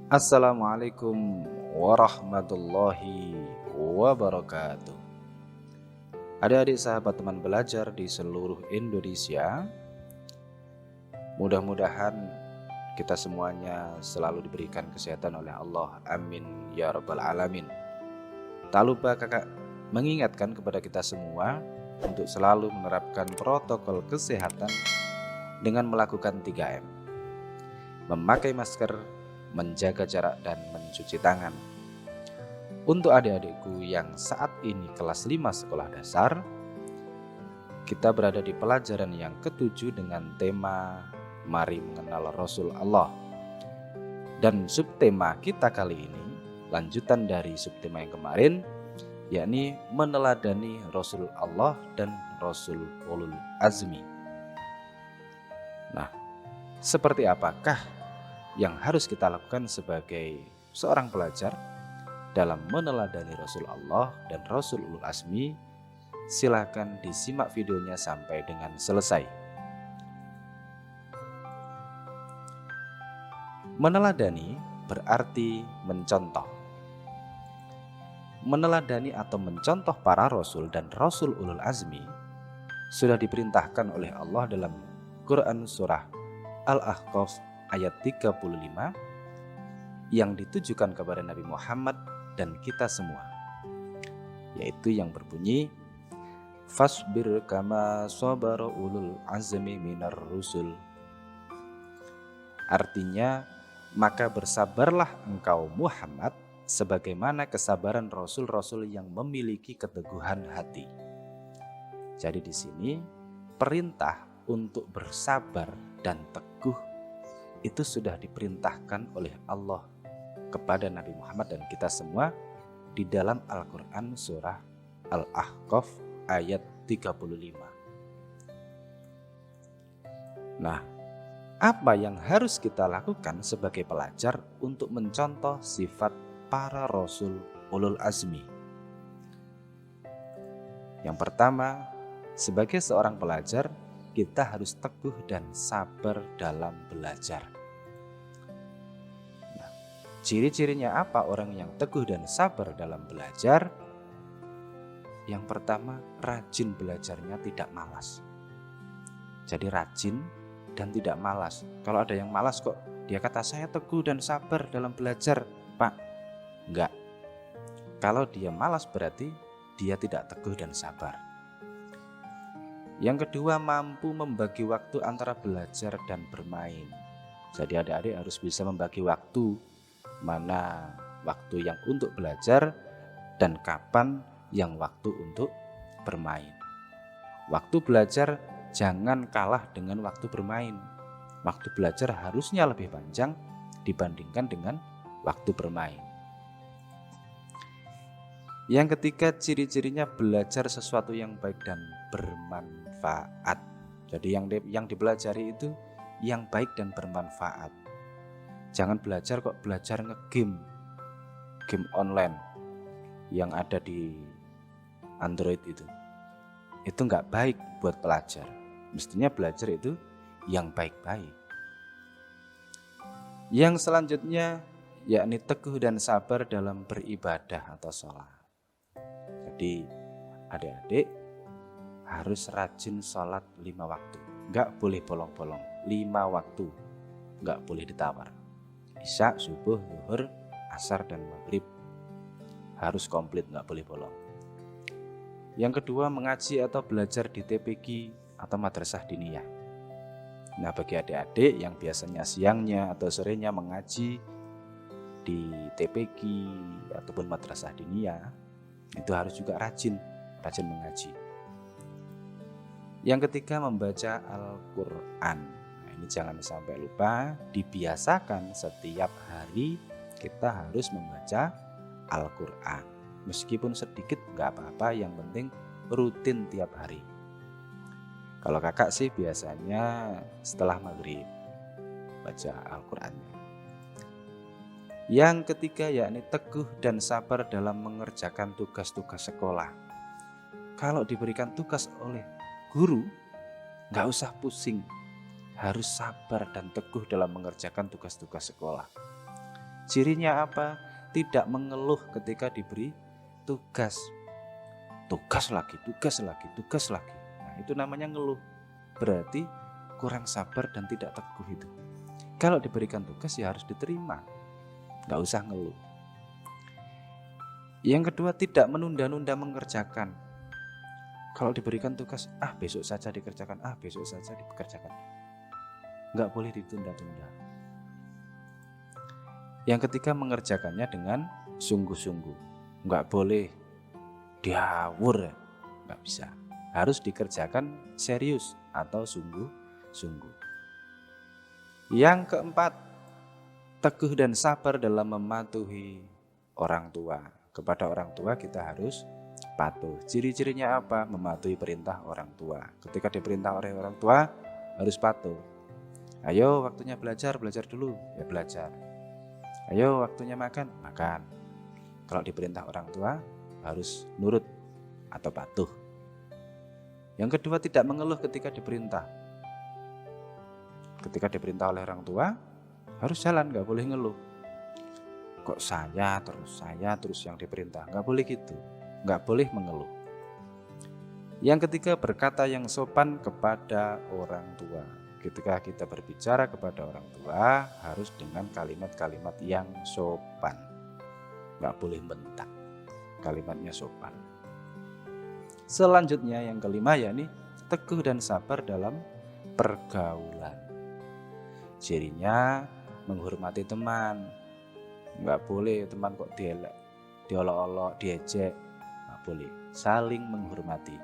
Assalamualaikum warahmatullahi wabarakatuh. Adik-adik sahabat teman belajar di seluruh Indonesia, mudah-mudahan kita semuanya selalu diberikan kesehatan oleh Allah. Amin ya rabbal alamin. Tak lupa kakak mengingatkan kepada kita semua untuk selalu menerapkan protokol kesehatan dengan melakukan 3M. Memakai masker, menjaga jarak, dan mencuci tangan. Untuk adik-adikku yang saat ini kelas 5 sekolah dasar, kita berada di pelajaran yang ke-7 dengan tema Mari Mengenal Rasul Allah. Dan subtema kita kali ini lanjutan dari subtema yang kemarin, yakni meneladani Rasul Allah dan Rasul Ulul Azmi. Nah, seperti apakah yang harus kita lakukan sebagai seorang pelajar dalam meneladani Rasul Allah dan Rasul Ulul Azmi? Silahkan disimak videonya sampai dengan selesai. Meneladani berarti mencontoh. Meneladani atau mencontoh para Rasul dan Rasul Ulul Azmi sudah diperintahkan oleh Allah dalam Quran surah Al-Ahqaf ayat 35 yang ditujukan kepada Nabi Muhammad dan kita semua, yaitu yang berbunyi fasbir kama sabara ulul azmi minar rusul. Artinya, maka bersabarlah engkau Muhammad sebagaimana kesabaran rasul-rasul yang memiliki keteguhan hati. Jadi di sini perintah untuk bersabar dan teguh itu sudah diperintahkan oleh Allah kepada Nabi Muhammad dan kita semua di dalam Al-Quran surah Al-Ahqaf ayat 35. Nah, apa yang harus kita lakukan sebagai pelajar untuk mencontoh sifat para Rasul Ulul Azmi? Yang pertama, sebagai seorang pelajar, kita harus teguh dan sabar dalam belajar. Nah, ciri-cirinya apa orang yang teguh dan sabar dalam belajar? Yang pertama, rajin belajarnya, tidak malas. Jadi rajin dan tidak malas. Kalau ada yang malas kok, dia kata saya teguh dan sabar dalam belajar, Pak. Enggak. Kalau dia malas berarti dia tidak teguh dan sabar. Yang kedua, mampu membagi waktu antara belajar dan bermain. Jadi adik-adik harus bisa membagi waktu, mana waktu yang untuk belajar dan kapan yang waktu untuk bermain. Waktu belajar jangan kalah dengan waktu bermain. Waktu belajar harusnya lebih panjang dibandingkan dengan waktu bermain. Yang ketiga, ciri-cirinya belajar sesuatu yang baik dan bermanfaat. Jadi yang dipelajari itu yang baik dan bermanfaat. Jangan belajar kok belajar game online yang ada di Android itu. Itu nggak baik buat pelajar. Mestinya belajar itu yang baik-baik. Yang selanjutnya yakni teguh dan sabar dalam beribadah atau sholat. Jadi adik-adik harus rajin sholat 5 waktu. Nggak boleh bolong-bolong. 5 waktu. Nggak boleh ditawar. Isya, subuh, zuhur, asar, dan maghrib. Harus komplit, nggak boleh bolong. Yang kedua, mengaji atau belajar di TPQ atau madrasah diniyah. Nah, bagi adik-adik yang biasanya siangnya atau sorenya mengaji di TPQ ataupun madrasah diniyah, itu harus juga rajin mengaji. Yang ketiga, membaca Al-Quran. Nah, ini jangan sampai lupa, dibiasakan setiap hari kita harus membaca Al-Quran. Meskipun sedikit gak apa-apa, yang penting rutin tiap hari. Kalau kakak sih biasanya setelah maghrib baca Al-Qurannya. Yang ketiga yakni teguh dan sabar dalam mengerjakan tugas-tugas sekolah. Kalau diberikan tugas oleh guru, gak usah pusing, harus sabar dan teguh dalam mengerjakan tugas-tugas sekolah. Cirinya apa? Tidak mengeluh ketika diberi tugas. Tugas lagi. Nah, itu namanya ngeluh. Berarti kurang sabar dan tidak teguh itu. Kalau diberikan tugas ya harus diterima. Nggak usah ngeluh. Yang kedua, tidak menunda-nunda mengerjakan. Kalau diberikan tugas, besok saja dikerjakan, Nggak boleh ditunda-tunda. Yang ketiga, mengerjakannya dengan sungguh-sungguh. Nggak boleh diawur, nggak bisa. Harus dikerjakan serius atau sungguh-sungguh. Yang keempat, teguh dan sabar dalam mematuhi orang tua. Kepada orang tua kita harus patuh. Ciri-cirinya apa? Mematuhi perintah orang tua. Ketika diperintah oleh orang tua harus patuh. Ayo waktunya belajar dulu, ya belajar. Ayo waktunya makan. Kalau diperintah orang tua harus nurut atau patuh. Yang kedua, tidak mengeluh ketika diperintah. Ketika diperintah oleh orang tua harus jalan, gak boleh ngeluh. Kok saya terus yang diperintah? Gak boleh gitu, gak boleh mengeluh. Yang ketiga, berkata yang sopan kepada orang tua. Ketika kita berbicara kepada orang tua harus dengan kalimat-kalimat yang sopan, gak boleh bentak, kalimatnya sopan. Selanjutnya yang kelima, yakni teguh dan sabar dalam pergaulan. Cirinya menghormati teman. Nggak boleh teman kok diolok-olok, diejek. Nggak boleh. Saling menghormati.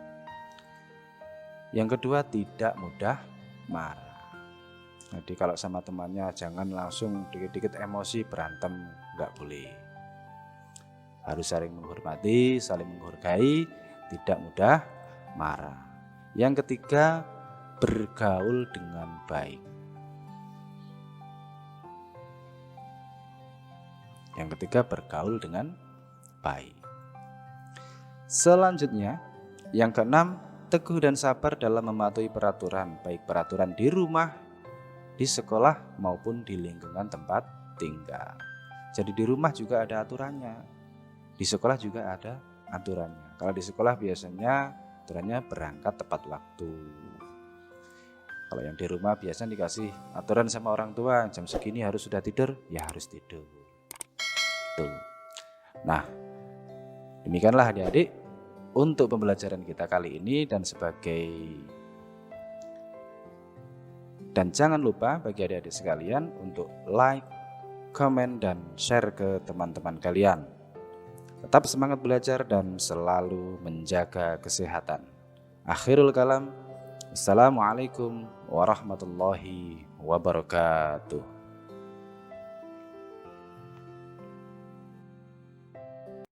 Yang kedua, tidak mudah marah. Jadi kalau sama temannya jangan langsung dikit-dikit emosi berantem. Nggak boleh. Harus saling menghormati, saling menghargai, tidak mudah marah. Yang ketiga, bergaul dengan baik. Yang ketiga, bergaul dengan baik. Selanjutnya, yang keenam, teguh dan sabar dalam mematuhi peraturan, baik peraturan di rumah, di sekolah, maupun di lingkungan tempat tinggal. Jadi di rumah juga ada aturannya, di sekolah juga ada aturannya. Kalau di sekolah biasanya aturannya berangkat tepat waktu. Kalau yang di rumah biasanya dikasih aturan sama orang tua, jam segini harus sudah tidur, ya harus tidur. Nah, demikianlah adik-adik untuk pembelajaran kita kali ini, dan jangan lupa bagi adik-adik sekalian untuk like, komen, dan share ke teman-teman kalian. Tetap semangat belajar dan selalu menjaga kesehatan. Akhirul kalam, assalamualaikum warahmatullahi wabarakatuh.